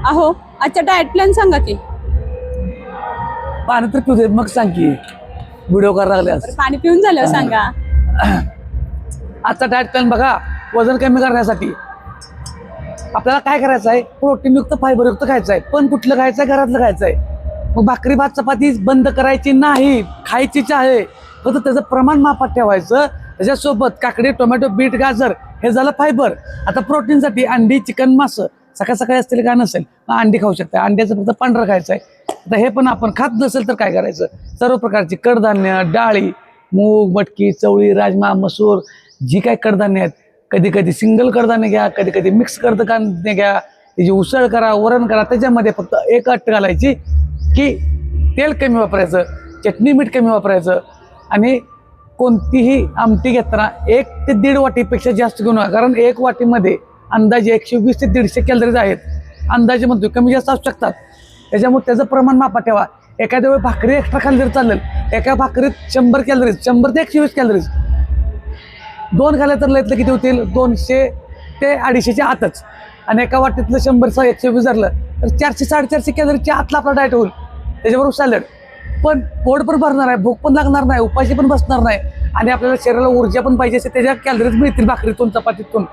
अहो आजचा diet plan सांगा की. पाणी तर पिऊ दे मग सांग की व्हिडिओ करायला लागल्यास. पाणी पिऊन झालं सांगा. आजचा डाएट प्लॅन बघा. वजन कमी करण्यासाठी आपल्याला काय करायचं आहे, प्रोटीनयुक्त फायबरयुक्त खायचं आहे. पण कुठलं खायचं आहे, घरातलं खायचं आहे. मग भाकरी भात चपाती बंद करायची नाही, खायचीच आहे. फक्त त्याचं प्रमाण मापात ठेवायचं. त्याच्यासोबत काकडी टोमॅटो बीट गाजर हे झालं फायबर. आता प्रोटीनसाठी अंडी चिकन मासं सकाळ सकाळी असतील काय नसेल मग अंडी खाऊ शकता. अंड्याचं फक्त पांढरं खायचं आहे. आता हे पण आपण खात नसेल तर काय करायचं, सर्व प्रकारची कडधान्य डाळी मूग मटकी चवळी राजमा मसूर जी काही कडधान्य आहेत, कधी कधी सिंगल कडधान्य घ्या, कधी कधी मिक्स कडधान्य घ्या, त्याची उसळ करा वरण करा. त्याच्यामध्ये फक्त एक अट घालायची की तेल कमी वापरायचं, चटणी मीठ कमी वापरायचं आणि कोणतीही आमटी घेताना 1 ते 1.5 वाटीपेक्षा जास्त घेऊ नका. कारण 1 वाटीमध्ये अंदाजे 120 ते 150 कॅलरीज आहेत. अंदाजे म्हणतो कमी जास्त असू शकतात. त्याच्यामुळे त्याचं प्रमाण मापात ठेवा. एखाद्या वेळी भाकरी एक्स्ट्रा खाल्ली तर चालेल. एका भाकरीत 100 कॅलरीज 100 ते 120 कॅलरीज. 2 खाल्ल्या तर लयतलं किती होतील, 200 ते 250च्या आतच. आणि एका वाटीतलं 100 120 धरलं तर 400 450 कॅलरीजच्या आतला आपला डाएट होईल. त्याच्याबरोबर सॅलड. पण पोट पण भरणार आहे, भूक पण लागणार नाही, उपाशी पण बसणार नाही आणि आपल्याला शरीराला ऊर्जा पण पाहिजे असेल त्याच्या कॅलरीज मिळतील भाकरीतून चपातीतून.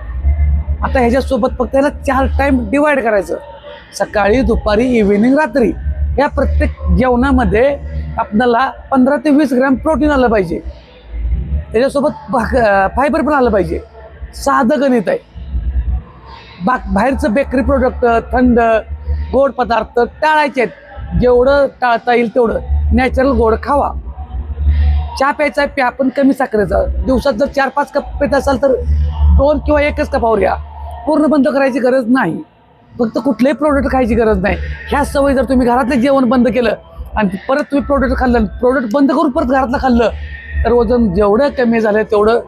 आता ह्याच्यासोबत फक्त याला 4 टाइम डिवाइड करायचं, सकाळी दुपारी इव्हिनिंग रात्री. या प्रत्येक जेवणामध्ये आपल्याला 15 ते 20 ग्रॅम प्रोटीन आलं पाहिजे. त्याच्यासोबत फायबर पण आलं पाहिजे. साधं गणित आहे. बाहेरचं बेकरी प्रोडक्ट थंड गोड पदार्थ टाळायचे आहेत. जेवढं टाळता येईल तेवढं नॅचरल गोड खावा. चहा प्यायचा आहे प्या, पण कमी साखरेचा. दिवसात जर 4-5 कप पित असाल तर 2 किंवा 1च कपावर घ्या. पूर्ण बंद करायची गरज नाही. फक्त कुठलेही प्रोडक्ट खायची गरज नाही. ह्या सवयी जर तुम्ही घरातलं जेवण बंद केलं आणि परत तुम्ही प्रोडक्ट खाल्लं, प्रोडक्ट बंद करून परत घरातलं खाल्लं तर वजन जेवढं कमी झालं तेवढं.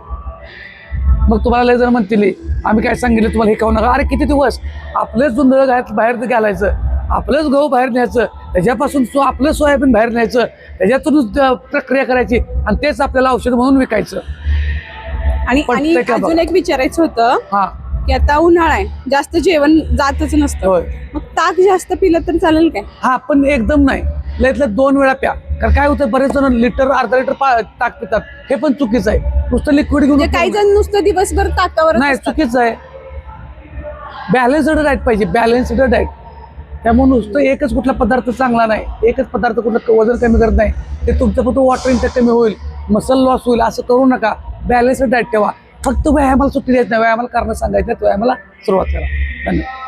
मग तुम्हाला लय जण म्हणतील आम्ही काय सांगितलं तुम्हाला हे खाऊ नका. अरे किती दिवस आपलेच जुंधळ बाहेर घालायचं, आपलंच गहू बाहेर न्यायचं, त्याच्यापासून आपलं सोयाबीन बाहेर न्यायचं, त्याच्यातून प्रक्रिया करायची आणि तेच आपल्याला औषध म्हणून विकायचं. आणि अजून एक विचारायचं होतं हा की आता उन्हाळा आहे, जास्त जेवण जातच नसतं, मग ताक जास्त पिलं तर चालेल काय? हा पण एकदम नाही, लयतल्या 2 वेळा प्या. कारण काय होतं बरेच जण लिटर अर्धा लिटर ताक पितात. हे पण चुकीचं आहे. नुसतं लिक्विड घेऊन काही जण नुसतं दिवसभर ताकावर नाही, चुकीचं आहे. बॅलन्स्ड डाएट पाहिजे, बॅलन्स्ड डाएट. त्यामुळे नुसतं एकच कुठला पदार्थ चांगला नाही, एकच पदार्थ कुठलं वजन कमी करत नाही. ते तुमचं फक्त वॉटर इंटेक कमी होईल, मसल लॉस होईल. असं करू नका. बॅलन्स्ड डाएट ठेवा. फक्त व्यायामाला सुट्टी द्यायची नाही, व्यायामाला कारण सांगायचं, व्यायामाला सुरुवात करा. धन्यवाद.